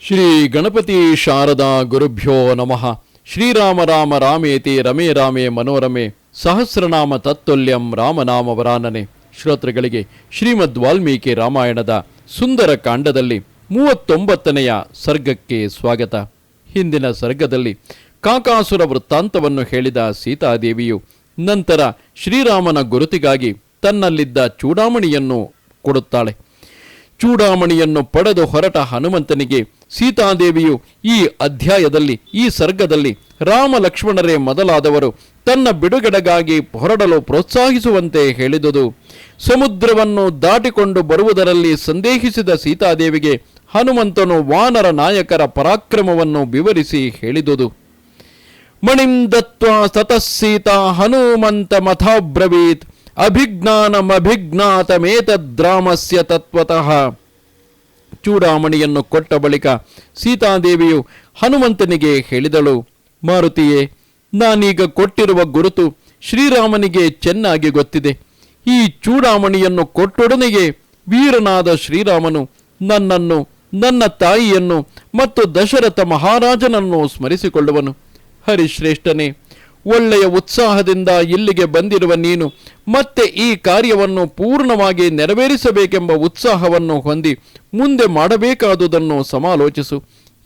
ಶ್ರೀ ಗಣಪತಿ ಶಾರದಾ ಗುರುಭ್ಯೋ ನಮಃ. ಶ್ರೀರಾಮ ರಾಮ ರಾಮೇತಿ ರಮೇ ರಾಮೇ ಮನೋರಮೆ ಸಹಸ್ರನಾಮ ತತ್ತುಲ್ಯಂ ರಾಮನಾಮ ವರಾನನೆ. ಶ್ರೋತೃಗಳಿಗೆ ಶ್ರೀಮದ್ ವಾಲ್ಮೀಕಿ ರಾಮಾಯಣದ ಸುಂದರ ಕಾಂಡದಲ್ಲಿ 39ನೆಯ ಸರ್ಗಕ್ಕೆ ಸ್ವಾಗತ. ಹಿಂದಿನ ಸರ್ಗದಲ್ಲಿ ಕಾಕಾಸುರ ವೃತ್ತಾಂತವನ್ನು ಹೇಳಿದ ಸೀತಾದೇವಿಯು ನಂತರ ಶ್ರೀರಾಮನ ಗುರುತಿಗಾಗಿ ತನ್ನಲ್ಲಿದ್ದ ಚೂಡಾಮಣಿಯನ್ನು ಕೊಡುತ್ತಾಳೆ. ಚೂಡಾಮಣಿಯನ್ನು ಪಡೆದು ಹೊರಟ ಹನುಮಂತನಿಗೆ ಸೀತಾದೇವಿಯು ಈ ಅಧ್ಯಾಯದಲ್ಲಿ, ಈ ಸರ್ಗದಲ್ಲಿ ರಾಮ ಲಕ್ಷ್ಮಣರೇ ಮೊದಲಾದವರು ತನ್ನ ಬಿಡುಗಡೆಗಾಗಿ ಹೊರಡಲು ಪ್ರೋತ್ಸಾಹಿಸುವಂತೆ ಹೇಳಿದುದು. ಸಮುದ್ರವನ್ನು ದಾಟಿಕೊಂಡು ಬರುವುದರಲ್ಲಿ ಸಂದೇಹಿಸಿದ ಸೀತಾದೇವಿಗೆ ಹನುಮಂತನು ವಾನರ ನಾಯಕರ ಪರಾಕ್ರಮವನ್ನು ವಿವರಿಸಿ ಹೇಳಿದುದು. ಮಣಿಂ ದತ್ವಾ ತತಃ ಸೀತಾ ಹನುಮಂತ ಮಥಾಬ್ರವೀತ್ ಅಭಿಜ್ಞಾನಮಭಿಜ್ಞಾತಮೇತದ್ರಾಮಸ್ಯ ತತ್ವತಃ. ಚೂಡಾಮಣಿಯನ್ನು ಕೊಟ್ಟ ಬಳಿಕ ಸೀತಾದೇವಿಯು ಹನುಮಂತನಿಗೆ ಹೇಳಿದಳು, ಮಾರುತಿಯೇ, ನಾನೀಗ ಕೊಟ್ಟಿರುವ ಗುರುತು ಶ್ರೀರಾಮನಿಗೆ ಚೆನ್ನಾಗಿ ಗೊತ್ತಿದೆ. ಈ ಚೂಡಾಮಣಿಯನ್ನು ಕೊಟ್ಟೊಡನೆಯೇ ವೀರನಾದ ಶ್ರೀರಾಮನು ನನ್ನನ್ನು, ನನ್ನ ತಾಯಿಯನ್ನು ಮತ್ತು ದಶರಥ ಮಹಾರಾಜನನ್ನು ಸ್ಮರಿಸಿಕೊಳ್ಳುವನು. ಹರಿಶ್ರೇಷ್ಠನೇ, ಒಳ್ಳೆಯ ಉತ್ಸಾಹದಿಂದ ಇಲ್ಲಿಗೆ ಬಂದಿರುವ ನೀನು ಮತ್ತೆ ಈ ಕಾರ್ಯವನ್ನು ಪೂರ್ಣವಾಗಿ ನೆರವೇರಿಸಬೇಕೆಂಬ ಉತ್ಸಾಹವನ್ನು ಹೊಂದಿ ಮುಂದೆ ಮಾಡಬೇಕಾದುದನ್ನು ಸಮಾಲೋಚಿಸು.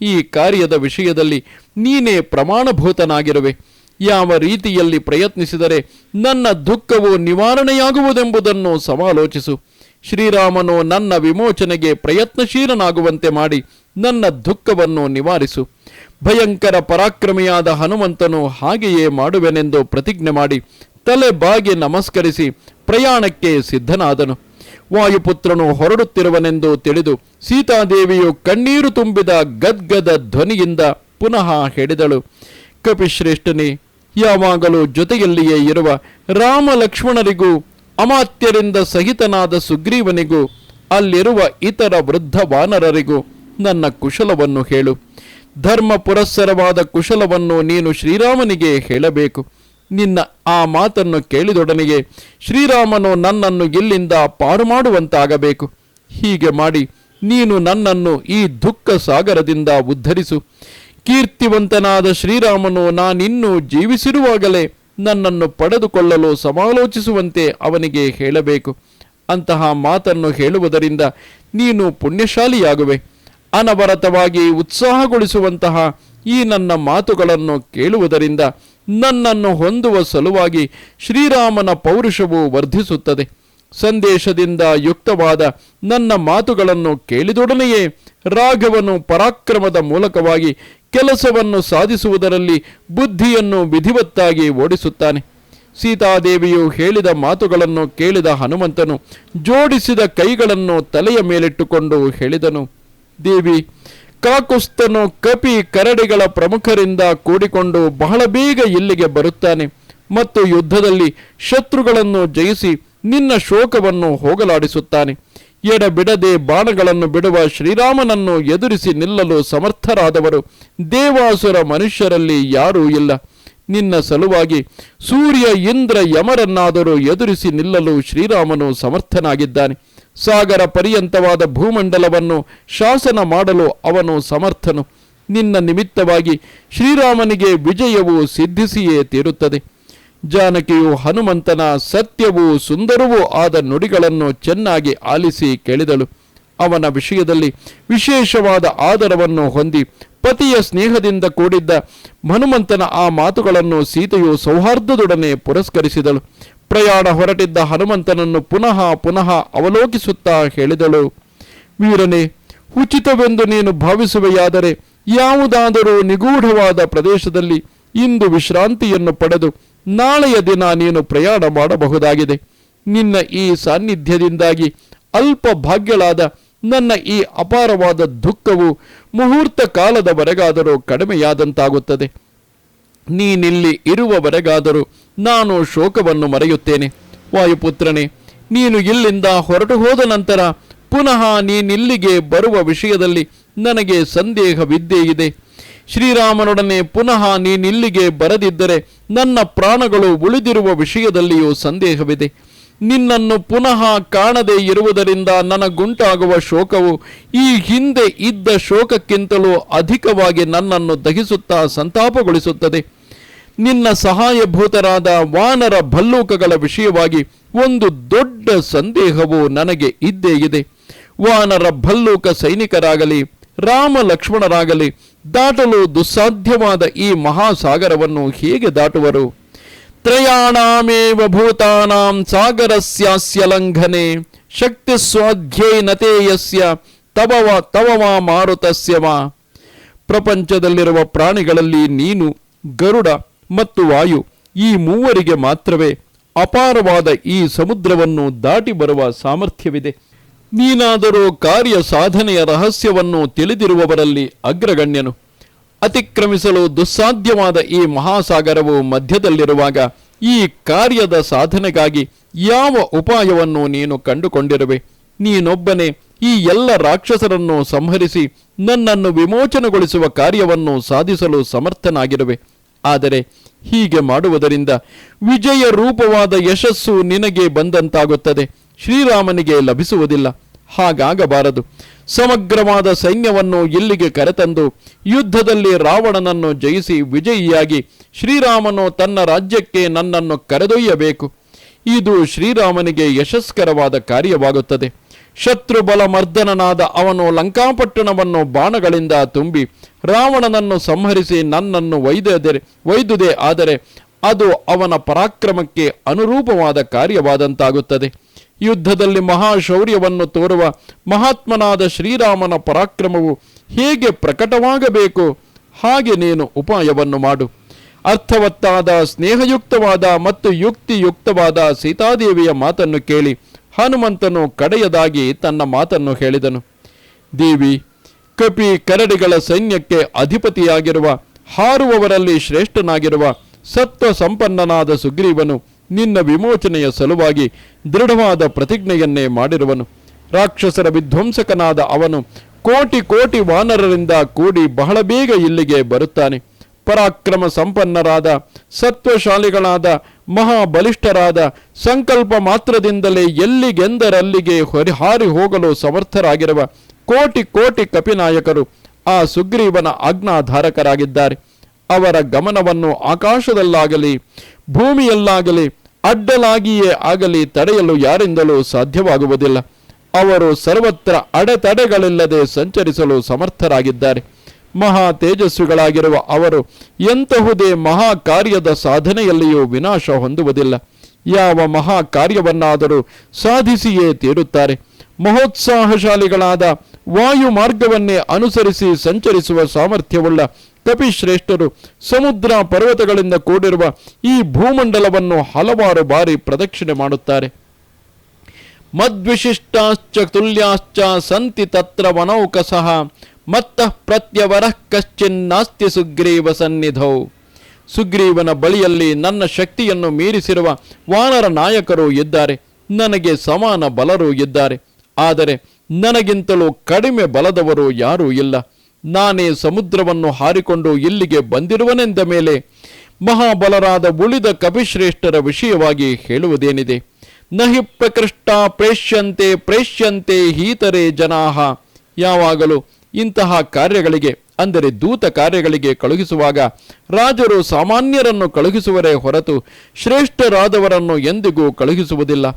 ಈ ಕಾರ್ಯದ ವಿಷಯದಲ್ಲಿ ನೀನೇ ಪ್ರಮಾಣಭೂತನಾಗಿರುವೆ. ಯಾವ ರೀತಿಯಲ್ಲಿ ಪ್ರಯತ್ನಿಸಿದರೆ ನನ್ನ ದುಃಖವು ನಿವಾರಣೆಯಾಗುವುದೆಂಬುದನ್ನು ಸಮಾಲೋಚಿಸು. ಶ್ರೀರಾಮನು ನನ್ನ ವಿಮೋಚನೆಗೆ ಪ್ರಯತ್ನಶೀಲನಾಗುವಂತೆ ಮಾಡಿ ನನ್ನ ದುಃಖವನ್ನು ನಿವಾರಿಸು. ಭಯಂಕರ ಪರಾಕ್ರಮಿಯಾದ ಹನುಮಂತನು ಹಾಗೆಯೇ ಮಾಡುವೆನೆಂದು ಪ್ರತಿಜ್ಞೆ ಮಾಡಿ ತಲೆ ಬಾಗಿ ನಮಸ್ಕರಿಸಿ ಪ್ರಯಾಣಕ್ಕೆ ಸಿದ್ಧನಾದನು. ವಾಯುಪುತ್ರನು ಹೊರಡುತ್ತಿರುವನೆಂದು ತಿಳಿದು ಸೀತಾದೇವಿಯು ಕಣ್ಣೀರು ತುಂಬಿದ ಗದ್ಗದ ಧ್ವನಿಯಿಂದ ಪುನಃ ಹೇಳಿದಳು, ಕಪಿಶ್ರೇಷ್ಠನೇ, ಯಾವಾಗಲೂ ಜೊತೆಯಲ್ಲಿಯೇ ಇರುವ ರಾಮ ಲಕ್ಷ್ಮಣರಿಗೂ ಅಮಾತ್ಯರಿಂದ ಸಹಿತನಾದ ಸುಗ್ರೀವನಿಗೂ ಅಲ್ಲಿರುವ ಇತರ ವೃದ್ಧ ವಾನರರಿಗೂ ನನ್ನ ಕುಶಲವನ್ನು ಹೇಳು. ಧರ್ಮ ಪುರಸ್ಸರವಾದ ಕುಶಲವನ್ನು ನೀನು ಶ್ರೀರಾಮನಿಗೆ ಹೇಳಬೇಕು. ನಿನ್ನ ಆ ಮಾತನ್ನು ಕೇಳಿದೊಡನೆಯೇ ಶ್ರೀರಾಮನು ನನ್ನನ್ನು ಇಲ್ಲಿಂದ ಪಾರು ಮಾಡುವಂತಾಗಬೇಕು. ಹೀಗೆ ಮಾಡಿ ನೀನು ನನ್ನನ್ನು ಈ ದುಃಖ ಸಾಗರದಿಂದ ಉದ್ಧರಿಸು. ಕೀರ್ತಿವಂತನಾದ ಶ್ರೀರಾಮನು ನಾನಿನ್ನೂ ಜೀವಿಸಿರುವಾಗಲೇ ನನ್ನನ್ನು ಪಡೆದುಕೊಳ್ಳಲು ಸಮಾಲೋಚಿಸುವಂತೆ ಅವನಿಗೆ ಹೇಳಬೇಕು. ಅಂತಹ ಮಾತನ್ನು ಹೇಳುವುದರಿಂದ ನೀನು ಪುಣ್ಯಶಾಲಿಯಾಗುವೆ. ಅನವರತವಾಗಿ ಉತ್ಸಾಹಗೊಳಿಸುವಂತಹ ಈ ನನ್ನ ಮಾತುಗಳನ್ನು ಕೇಳುವುದರಿಂದ ನನ್ನನ್ನು ಹೊಂದುವ ಸಲುವಾಗಿ ಶ್ರೀರಾಮನ ಪೌರುಷವು ವರ್ಧಿಸುತ್ತದೆ. ಸಂದೇಶದಿಂದ ಯುಕ್ತವಾದ ನನ್ನ ಮಾತುಗಳನ್ನು ಕೇಳಿದೊಡನೆಯೇ ರಾಘವನು ಪರಾಕ್ರಮದ ಮೂಲಕವಾಗಿ ಕೆಲಸವನ್ನು ಸಾಧಿಸುವುದರಲ್ಲಿ ಬುದ್ಧಿಯನ್ನು ವಿಧಿವತ್ತಾಗಿ ಓಡಿಸುತ್ತಾನೆ. ಸೀತಾದೇವಿಯು ಹೇಳಿದ ಮಾತುಗಳನ್ನು ಕೇಳಿದ ಹನುಮಂತನು ಜೋಡಿಸಿದ ಕೈಗಳನ್ನು ತಲೆಯ ಮೇಲಿಟ್ಟುಕೊಂಡು ಹೇಳಿದನು, ದೇವಿ, ಕಾಕುಸ್ತನು ಕಪಿ ಕರಡಿಗಳ ಪ್ರಮುಖರಿಂದ ಕೂಡಿಕೊಂಡು ಬಹಳ ಬೇಗ ಇಲ್ಲಿಗೆ ಬರುತ್ತಾನೆ ಮತ್ತು ಯುದ್ಧದಲ್ಲಿ ಶತ್ರುಗಳನ್ನು ಜಯಿಸಿ ನಿನ್ನ ಶೋಕವನ್ನು ಹೋಗಲಾಡಿಸುತ್ತಾನೆ. ಎಡಬಿಡದೆ ಬಾಣಗಳನ್ನು ಬಿಡುವ ಶ್ರೀರಾಮನನ್ನು ಎದುರಿಸಿ ನಿಲ್ಲಲು ಸಮರ್ಥರಾದವರು ದೇವಾಸುರ ಮನುಷ್ಯರಲ್ಲಿ ಯಾರೂ ಇಲ್ಲ. ನಿನ್ನ ಸಲುವಾಗಿ ಸೂರ್ಯ ಇಂದ್ರ ಯಮರನ್ನಾದರೂ ಎದುರಿಸಿ ನಿಲ್ಲಲು ಶ್ರೀರಾಮನು ಸಮರ್ಥನಾಗಿದ್ದಾನೆ. ಸಾಗರ ಪರ್ಯಂತವಾದ ಭೂಮಂಡಲವನ್ನು ಶಾಸನ ಮಾಡಲು ಅವನು ಸಮರ್ಥನು. ನಿನ್ನ ನಿಮಿತ್ತವಾಗಿ ಶ್ರೀರಾಮನಿಗೆ ವಿಜಯವು ಸಿದ್ಧಿಸಿಯೇ ತೀರುತ್ತದೆ. ಜಾನಕಿಯು ಹನುಮಂತನ ಸತ್ಯವೂ ಸುಂದರವೂ ಆದ ನುಡಿಗಳನ್ನು ಚೆನ್ನಾಗಿ ಆಲಿಸಿ ಕೇಳಿದಳು. ಅವನ ವಿಷಯದಲ್ಲಿ ವಿಶೇಷವಾದ ಆದರವನ್ನು ಹೊಂದಿ ಪತಿಯ ಸ್ನೇಹದಿಂದ ಕೂಡಿದ್ದ ಹನುಮಂತನ ಆ ಮಾತುಗಳನ್ನು ಸೀತೆಯು ಸೌಹಾರ್ದದೊಡನೆ ಪುರಸ್ಕರಿಸಿದಳು. ಪ್ರಯಾಣ ಹೊರಟಿದ್ದ ಹನುಮಂತನನ್ನು ಪುನಃ ಪುನಃ ಅವಲೋಕಿಸುತ್ತಾ ಹೇಳಿದಳು, ವೀರನೇ, ಉಚಿತವೆಂದು ನೀನು ಭಾವಿಸುವೆಯಾದರೆ ಯಾವುದಾದರೂ ನಿಗೂಢವಾದ ಪ್ರದೇಶದಲ್ಲಿ ಇಂದು ವಿಶ್ರಾಂತಿಯನ್ನು ಪಡೆದು ನಾಳೆಯ ದಿನ ನೀನು ಪ್ರಯಾಣ ಮಾಡಬಹುದಾಗಿದೆ. ನಿನ್ನ ಈ ಸಾನ್ನಿಧ್ಯದಿಂದಾಗಿ ಅಲ್ಪ ಭಾಗ್ಯಳಾದ ನನ್ನ ಈ ಅಪಾರವಾದ ದುಃಖವು ಮುಹೂರ್ತ ಕಾಲದವರೆಗಾದರೂ ಕಡಿಮೆಯಾದಂತಾಗುತ್ತದೆ. ನೀನಿಲ್ಲಿ ಇರುವವರೆಗಾದರೂ ನಾನು ಶೋಕವನ್ನು ಮರೆಯುತ್ತೇನೆ. ವಾಯುಪುತ್ರನೇ, ನೀನು ಇಲ್ಲಿಂದ ಹೊರಟು ಹೋದ ನಂತರ ಪುನಃ ನೀನಿಲ್ಲಿಗೆ ಬರುವ ವಿಷಯದಲ್ಲಿ ನನಗೆ ಸಂದೇಹವಿದ್ದೇ ಇದೆ. ಶ್ರೀರಾಮನೊಡನೆ ಪುನಃ ನೀನಿಲ್ಲಿಗೆ ಬರದಿದ್ದರೆ ನನ್ನ ಪ್ರಾಣಗಳು ಉಳಿದಿರುವ ವಿಷಯದಲ್ಲಿಯೂ ಸಂದೇಹವಿದೆ. ನಿನ್ನನ್ನು ಪುನಃ ಕಾಣದೇ ಇರುವುದರಿಂದ ನನಗುಂಟಾಗುವ ಶೋಕವು ಈ ಹಿಂದೆ ಇದ್ದ ಶೋಕಕ್ಕಿಂತಲೂ ಅಧಿಕವಾಗಿ ನನ್ನನ್ನು ದಹಿಸುತ್ತಾ ಸಂತಾಪಗೊಳಿಸುತ್ತದೆ. ನಿನ್ನ ಸಹಾಯಭೂತರಾದ ವಾನರ ಭಲ್ಲೂಕಗಳ ವಿಷಯವಾಗಿ ಒಂದು ದೊಡ್ಡ ಸಂದೇಹವು ನನಗೆ ಇದ್ದೇ ಇದೆ. ವಾನರ ಭಲ್ಲೂಕ ಸೈನಿಕರಾಗಲಿ ರಾಮ ಲಕ್ಷ್ಮಣರಾಗಲಿ ದಾಟಲು ದುಸ್ಸಾಧ್ಯವಾದ ಈ ಮಹಾಸಾಗರವನ್ನು ಹೇಗೆ ದಾಟುವರು? ತ್ರಯಾಣಾಮೇವ ಭೂತಾನಾಂ ಸಾಗರಸ್ಯಾಸ್ಯ ಲಂಘನೆ ಶಕ್ತಿ ಸ್ವಾಧ್ಯೇನತೇಯಸ್ಯ ತವ ಮಾರುತಸ್ಯ ವಾ. ಪ್ರಪಂಚದಲ್ಲಿರುವ ಪ್ರಾಣಿಗಳಲ್ಲಿ ನೀನು, ಗರುಡ ಮತ್ತು ವಾಯು ಈ ಮೂವರಿಗೆ ಮಾತ್ರವೇ ಅಪಾರವಾದ ಈ ಸಮುದ್ರವನ್ನು ದಾಟಿ ಬರುವ ಸಾಮರ್ಥ್ಯವಿದೆ. ನೀನಾದರೂ ಕಾರ್ಯ ಸಾಧನೆಯ ರಹಸ್ಯವನ್ನು ತಿಳಿದಿರುವವರಲ್ಲಿ ಅಗ್ರಗಣ್ಯನು. ಅತಿಕ್ರಮಿಸಲು ದುಸ್ಸಾಧ್ಯವಾದ ಈ ಮಹಾಸಾಗರವು ಮಧ್ಯದಲ್ಲಿರುವಾಗ ಈ ಕಾರ್ಯದ ಸಾಧನೆಗಾಗಿ ಯಾವ ಉಪಾಯವನ್ನು ನೀನು ಕಂಡುಕೊಂಡಿರುವೆ? ನೀನೊಬ್ಬನೇ ಈ ಎಲ್ಲ ರಾಕ್ಷಸರನ್ನು ಸಂಹರಿಸಿ ನನ್ನನ್ನು ವಿಮೋಚನೆಗೊಳಿಸುವ ಕಾರ್ಯವನ್ನು ಸಾಧಿಸಲು ಸಮರ್ಥನಾಗಿರುವೆ. ಆದರೆ ಹೀಗೆ ಮಾಡುವುದರಿಂದ ವಿಜಯ ರೂಪವಾದ ಯಶಸ್ಸು ನಿನಗೆ ಬಂದಂತಾಗುತ್ತದೆ, ಶ್ರೀರಾಮನಿಗೆ ಲಭಿಸುವುದಿಲ್ಲ. ಹಾಗಾಗಬಾರದು. ಸಮಗ್ರವಾದ ಸೈನ್ಯವನ್ನು ಇಲ್ಲಿಗೆ ಕರೆತಂದು ಯುದ್ಧದಲ್ಲಿ ರಾವಣನನ್ನು ಜಯಿಸಿ ವಿಜಯಿಯಾಗಿ ಶ್ರೀರಾಮನು ತನ್ನ ರಾಜ್ಯಕ್ಕೆ ನನ್ನನ್ನು ಕರೆದೊಯ್ಯಬೇಕು. ಇದು ಶ್ರೀರಾಮನಿಗೆ ಯಶಸ್ಕರವಾದ ಕಾರ್ಯವಾಗುತ್ತದೆ. ಶತ್ರುಬಲ ಮರ್ದನನಾದ ಅವನು ಲಂಕಾಪಟ್ಟಣವನ್ನು ಬಾಣಗಳಿಂದ ತುಂಬಿ ರಾವಣನನ್ನು ಸಂಹರಿಸಿ ನನ್ನನ್ನು ಒಯ್ದುದೇ ಆದರೆ ಅದು ಅವನ ಪರಾಕ್ರಮಕ್ಕೆ ಅನುರೂಪವಾದ ಕಾರ್ಯವಾದಂತಾಗುತ್ತದೆ. ಯುದ್ಧದಲ್ಲಿ ಮಹಾಶೌರ್ಯವನ್ನು ತೋರುವ ಮಹಾತ್ಮನಾದ ಶ್ರೀರಾಮನ ಪರಾಕ್ರಮವು ಹೇಗೆ ಪ್ರಕಟವಾಗಬೇಕು ಹಾಗೆ ನೀನು ಉಪಾಯವನ್ನು ಮಾಡು. ಅರ್ಥವತ್ತಾದ, ಸ್ನೇಹಯುಕ್ತವಾದ ಮತ್ತು ಯುಕ್ತಿಯುಕ್ತವಾದ ಸೀತಾದೇವಿಯ ಮಾತನ್ನು ಕೇಳಿ ಹನುಮಂತನು ಕಡೆಯದಾಗಿ ತನ್ನ ಮಾತನ್ನು ಹೇಳಿದನು. ದೇವಿ, ಕಪಿ ಕರಡಿಗಳ ಸೈನ್ಯಕ್ಕೆ ಅಧಿಪತಿಯಾಗಿರುವ, ಹಾರುವವರಲ್ಲಿ ಶ್ರೇಷ್ಠನಾಗಿರುವ ಸತ್ವ ಸಂಪನ್ನನಾದ ಸುಗ್ರೀವನು ನಿನ್ನ ವಿಮೋಚನೆಯ ಸಲುವಾಗಿ ದೃಢವಾದ ಪ್ರತಿಜ್ಞೆಯನ್ನೇ ಮಾಡಿರುವನು. ರಾಕ್ಷಸರ ವಿಧ್ವಂಸಕನಾದ ಅವನು ಕೋಟಿ ಕೋಟಿ ವಾನರರಿಂದ ಕೂಡಿ ಬಹಳ ಬೇಗ ಇಲ್ಲಿಗೆ ಬರುತ್ತಾನೆ. ಪರಾಕ್ರಮ ಸಂಪನ್ನರಾದ, ಸತ್ವಶಾಲಿಗಳಾದ, ಮಹಾಬಲಿಷ್ಠರಾದ, ಸಂಕಲ್ಪ ಮಾತ್ರದಿಂದಲೇ ಎಲ್ಲಿಗೆಂದರಲ್ಲಿಗೆ ಹಾರಿ ಹೋಗಲು ಸಮರ್ಥರಾಗಿರುವ ಕೋಟಿ ಕೋಟಿ ಕಪಿನಾಯಕರು ಆ ಸುಗ್ರೀವನ ಆಜ್ಞಾಧಾರಕರಾಗಿದ್ದಾರೆ. ಅವರ ಗಮನವನ್ನು ಆಕಾಶದಲ್ಲಾಗಲಿ ಭೂಮಿಯಲ್ಲಾಗಲಿ ಅಡ್ಡಲಾಗಿಯೇ ಆಗಲಿ ತಡೆಯಲು ಯಾರಿಂದಲೂ ಸಾಧ್ಯವಾಗುವುದಿಲ್ಲ. ಅವರು ಸರ್ವತ್ರ ಅಡೆತಡೆಗಳಿಲ್ಲದೆ ಸಂಚರಿಸಲು ಸಮರ್ಥರಾಗಿದ್ದಾರೆ. ಮಹಾ ತೇಜಸ್ವಿಗಳಾಗಿರುವ ಅವರು ಎಂತಹುದೇ ಮಹಾ ಕಾರ್ಯದ ಸಾಧನೆಯಲ್ಲಿಯೂ ವಿನಾಶ ಹೊಂದುವುದಿಲ್ಲ. ಯಾವ ಮಹಾ ಕಾರ್ಯವನ್ನಾದರೂ ಸಾಧಿಸಿಯೇ ತೀರುತ್ತಾರೆ. ಮಹೋತ್ಸಾಹಶಾಲಿಗಳಾದ ವಾಯು ಮಾರ್ಗವನ್ನೇ ಅನುಸರಿಸಿ ಸಂಚರಿಸುವ ಸಾಮರ್ಥ್ಯವುಳ್ಳ ಕಪಿಶ್ರೇಷ್ಠರು ಸಮುದ್ರ ಪರ್ವತಗಳಿಂದ ಕೂಡಿರುವ ಈ ಭೂಮಂಡಲವನ್ನು ಹಲವಾರು ಬಾರಿ ಪ್ರದಕ್ಷಿಣೆ ಮಾಡುತ್ತಾರೆ. ಮದ್ವಿಶಿಷ್ಟಾಶ್ಚ ತುಲ್ಯಾಶ್ಚ ಸಂತಿ ತತ್ರ ವನೌಕಸಃ ಮತ್ತಃ ಪ್ರತ್ಯವರಃ ಕಶ್ಚಿನ್ನಾಸ್ತಿ ಸುಗ್ರೀವ ಸನ್ನಿಧೌ. ಸುಗ್ರೀವನ ಬಳಿಯಲ್ಲಿ ನನ್ನ ಶಕ್ತಿಯನ್ನು ಮೀರಿಸಿರುವ ವಾನರ ನಾಯಕರು ಇದ್ದಾರೆ, ನನಗೆ ಸಮಾನ ಬಲರೂ ಇದ್ದಾರೆ. ಆದರೆ ನನಗಿಂತಲೂ ಕಡಿಮೆ ಬಲದವರು ಯಾರೂ ಇಲ್ಲ. ನಾನೇ ಸಮುದ್ರವನ್ನು ಹಾರಿಕೊಂಡು ಇಲ್ಲಿಗೆ ಬಂದಿರುವನೆಂದ ಮೇಲೆ ಮಹಾಬಲರಾದ ಉಳಿದ ಕಪಿಶ್ರೇಷ್ಠರ ವಿಷಯವಾಗಿ ಹೇಳುವುದೇನಿದೆ? ನಹಿ ಪ್ರಕೃಷ್ಟ ಪ್ರೇಷ್ಯಂತೆ ಹೀತರೆ ಜನಾಹ. ಯಾವಾಗಲೂ ಇಂತಹ ಕಾರ್ಯಗಳಿಗೆ, ಅಂದರೆ ದೂತ ಕಾರ್ಯಗಳಿಗೆ ಕಳುಹಿಸುವಾಗ ರಾಜರು ಸಾಮಾನ್ಯರನ್ನು ಕಳುಹಿಸುವರೇ ಹೊರತು ಶ್ರೇಷ್ಠರಾದವರನ್ನು ಎಂದಿಗೂ ಕಳುಹಿಸುವುದಿಲ್ಲ.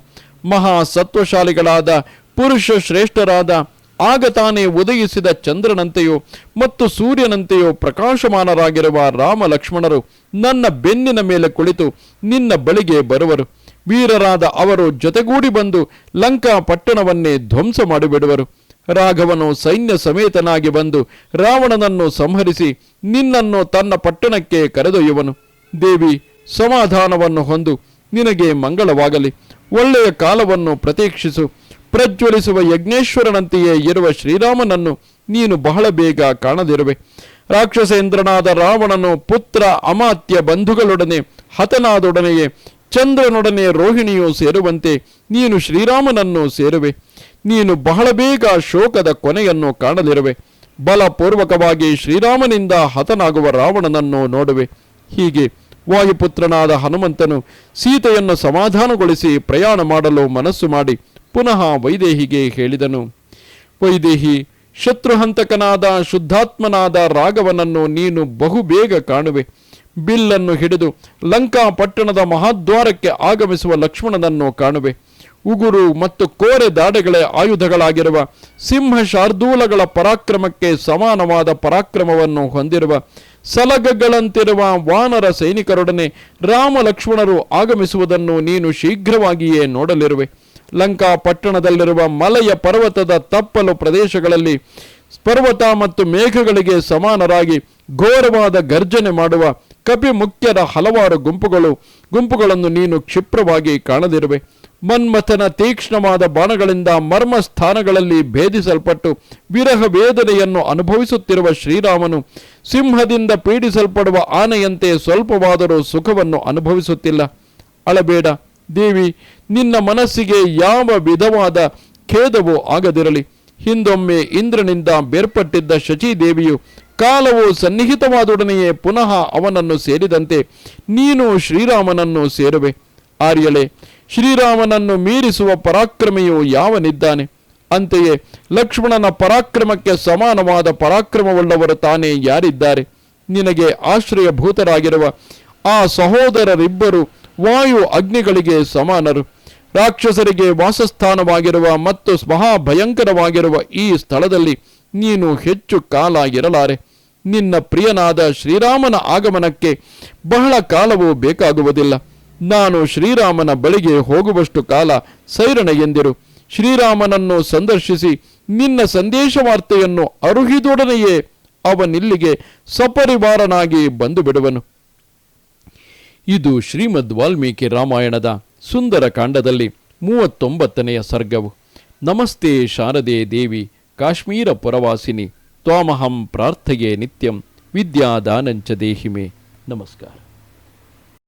ಮಹಾ ಸತ್ವಶಾಲಿಗಳಾದ ಪುರುಷ ಶ್ರೇಷ್ಠರಾದ, ಆಗ ತಾನೇ ಉದಯಿಸಿದ ಚಂದ್ರನಂತೆಯೋ ಮತ್ತು ಸೂರ್ಯನಂತೆಯೋ ಪ್ರಕಾಶಮಾನರಾಗಿರುವ ರಾಮ ಲಕ್ಷ್ಮಣರು ನನ್ನ ಬೆನ್ನಿನ ಮೇಲೆ ಕುಳಿತು ನಿನ್ನ ಬಳಿಗೆ ಬರುವರು. ವೀರರಾದ ಅವರು ಜೊತೆಗೂಡಿ ಬಂದು ಲಂಕಾ ಪಟ್ಟಣವನ್ನೇ ಧ್ವಂಸ ಮಾಡಿಬಿಡುವರು. ರಾಘವನು ಸೈನ್ಯ ಸಮೇತನಾಗಿ ಬಂದು ರಾವಣನನ್ನು ಸಂಹರಿಸಿ ನಿನ್ನನ್ನು ತನ್ನ ಪಟ್ಟಣಕ್ಕೆ ಕರೆದೊಯ್ಯುವನು. ದೇವಿ, ಸಮಾಧಾನವನ್ನು ಹೊಂದು, ನಿನಗೆ ಮಂಗಳವಾಗಲಿ. ಒಳ್ಳೆಯ ಕಾಲವನ್ನು ಪ್ರತೀಕ್ಷಿಸು. ಪ್ರಜ್ವಲಿಸುವ ಯಜ್ಞೇಶ್ವರನಂತೆಯೇ ಇರುವ ಶ್ರೀರಾಮನನ್ನು ನೀನು ಬಹಳ ಬೇಗ ಕಾಣದಿರುವೆ. ರಾಕ್ಷಸೇಂದ್ರನಾದ ರಾವಣನು ಪುತ್ರ ಅಮಾತ್ಯ ಬಂಧುಗಳೊಡನೆ ಹತನಾದೊಡನೆಯೇ ಚಂದ್ರನೊಡನೆ ರೋಹಿಣಿಯು ಸೇರುವಂತೆ ನೀನು ಶ್ರೀರಾಮನನ್ನು ಸೇರುವೆ. ನೀನು ಬಹಳ ಬೇಗ ಶೋಕದ ಕೊನೆಯನ್ನು ಕಾಣಲಿರುವೆ. ಬಲಪೂರ್ವಕವಾಗಿ ಶ್ರೀರಾಮನಿಂದ ಹತನಾಗುವ ರಾವಣನನ್ನು ನೋಡುವೆ. ಹೀಗೆ ವಾಯುಪುತ್ರನಾದ ಹನುಮಂತನು ಸೀತೆಯನ್ನು ಸಮಾಧಾನಗೊಳಿಸಿ ಪ್ರಯಾಣ ಮಾಡಲು ಮನಸ್ಸು ಮಾಡಿ ಪುನಃ ವೈದೇಹಿಗೆ ಹೇಳಿದನು. ವೈದೇಹಿ, ಶತ್ರುಹಂತಕನಾದ ಶುದ್ಧಾತ್ಮನಾದ ರಾಘವನನ್ನು ನೀನು ಬಹುಬೇಗ ಕಾಣುವೆ. ಬಿಲ್ಲನ್ನು ಹಿಡಿದು ಲಂಕಾ ಪಟ್ಟಣದ ಮಹಾದ್ವಾರಕ್ಕೆ ಆಗಮಿಸುವ ಲಕ್ಷ್ಮಣನನ್ನು ಕಾಣುವೆ. ಉಗುರು ಮತ್ತು ಕೋರೆ ದಾಡೆಗಳೇ ಆಯುಧಗಳಾಗಿರುವ ಸಿಂಹ ಶಾರ್ದೂಲಗಳ ಪರಾಕ್ರಮಕ್ಕೆ ಸಮಾನವಾದ ಪರಾಕ್ರಮವನ್ನು ಹೊಂದಿರುವ ಸಲಗಗಳಂತಿರುವ ವಾನರ ಸೈನಿಕರೊಡನೆ ರಾಮ ಲಕ್ಷ್ಮಣರು ಆಗಮಿಸುವುದನ್ನು ನೀನು ಶೀಘ್ರವಾಗಿಯೇ ನೋಡಲಿರುವೆ. ಲಂಕಾ ಪಟ್ಟಣದಲ್ಲಿರುವ ಮಲಯ ಪರ್ವತದ ತಪ್ಪಲು ಪ್ರದೇಶಗಳಲ್ಲಿ ಪರ್ವತ ಮತ್ತು ಮೇಘಗಳಿಗೆ ಸಮಾನರಾಗಿ ಘೋರವಾದ ಗರ್ಜನೆ ಮಾಡುವ ಕಪಿ ಮುಖ್ಯರ ಹಲವಾರು ಗುಂಪುಗಳನ್ನು ನೀನು ಕ್ಷಿಪ್ರವಾಗಿ ಕಾಣದಿರುವೆ. ಮನ್ಮಥನ ತೀಕ್ಷ್ಣವಾದ ಬಾಣಗಳಿಂದ ಮರ್ಮ ಸ್ಥಾನಗಳಲ್ಲಿ ಭೇದಿಸಲ್ಪಟ್ಟು ವಿರಹ ವೇದನೆಯನ್ನು ಅನುಭವಿಸುತ್ತಿರುವ ಶ್ರೀರಾಮನು ಸಿಂಹದಿಂದ ಪೀಡಿಸಲ್ಪಡುವ ಆನೆಯಂತೆ ಸ್ವಲ್ಪವಾದರೂ ಸುಖವನ್ನು ಅನುಭವಿಸುತ್ತಿಲ್ಲ. ಅಳಬೇಡ ದೇವಿ, ನಿನ್ನ ಮನಸ್ಸಿಗೆ ಯಾವ ವಿಧವಾದ ಖೇದವೂ ಆಗದಿರಲಿ. ಹಿಂದೊಮ್ಮೆ ಇಂದ್ರನಿಂದ ಬೇರ್ಪಟ್ಟಿದ್ದ ಶಚೀದೇವಿಯು ಕಾಲವು ಸನ್ನಿಹಿತವಾದೊಡನೆಯೇ ಪುನಃ ಅವನನ್ನು ಸೇರಿದಂತೆ ನೀನು ಶ್ರೀರಾಮನನ್ನು ಸೇರುವೆ. ಆರ್ಯಳೆ, ಶ್ರೀರಾಮನನ್ನು ಮೀರಿಸುವ ಪರಾಕ್ರಮಿಯು ಯಾವನಿದ್ದಾನೆ? ಅಂತೆಯೇ ಲಕ್ಷ್ಮಣನ ಪರಾಕ್ರಮಕ್ಕೆ ಸಮಾನವಾದ ಪರಾಕ್ರಮವುಳ್ಳವರು ತಾನೇ ಯಾರಿದ್ದಾರೆ? ನಿನಗೆ ಆಶ್ರಯಭೂತರಾಗಿರುವ ಆ ಸಹೋದರರಿಬ್ಬರು ವಾಯು ಅಗ್ನಿಗಳಿಗೆ ಸಮಾನರು. ರಾಕ್ಷಸರಿಗೆ ವಾಸಸ್ಥಾನವಾಗಿರುವ ಮತ್ತು ಮಹಾಭಯಂಕರವಾಗಿರುವ ಈ ಸ್ಥಳದಲ್ಲಿ ನೀನು ಹೆಚ್ಚು ಕಾಲ ಇರಲಾರೆ. ನಿನ್ನ ಪ್ರಿಯನಾದ ಶ್ರೀರಾಮನ ಆಗಮನಕ್ಕೆ ಬಹಳ ಕಾಲವೂ ಬೇಕಾಗುವುದಿಲ್ಲ. ನಾನು ಶ್ರೀರಾಮನ ಬಳಿಗೆ ಹೋಗುವಷ್ಟು ಕಾಲ ಸೈರಣ ಎಂದಿರು. ಶ್ರೀರಾಮನನ್ನು ಸಂದರ್ಶಿಸಿ ನಿನ್ನ ಸಂದೇಶವಾರ್ತೆಯನ್ನು ಅರುಹಿದೊಡನೆಯೇ ಅವನಿಲ್ಲಿಗೆ ಸಪರಿವಾರನಾಗಿ ಬಂದು ಬಿಡುವನು. ಇದು ಶ್ರೀಮದ್ ವಾಲ್ಮೀಕಿ ರಾಮಾಯಣದ ಸುಂದರ ಕಾಂಡದಲ್ಲಿ 39ನೆಯ ಸರ್ಗವು. ನಮಸ್ತೆ ಶಾರದೆ ದೇವಿ ಕಾಶ್ಮೀರ ಪುರವಾಸಿನಿ ತ್ವಾಮಹಂ ಪ್ರಾರ್ಥಯೇ ನಿತ್ಯಂ ವಿದ್ಯಾದಾನಂಚ ದೇಹಿಮೆ. ನಮಸ್ಕಾರ.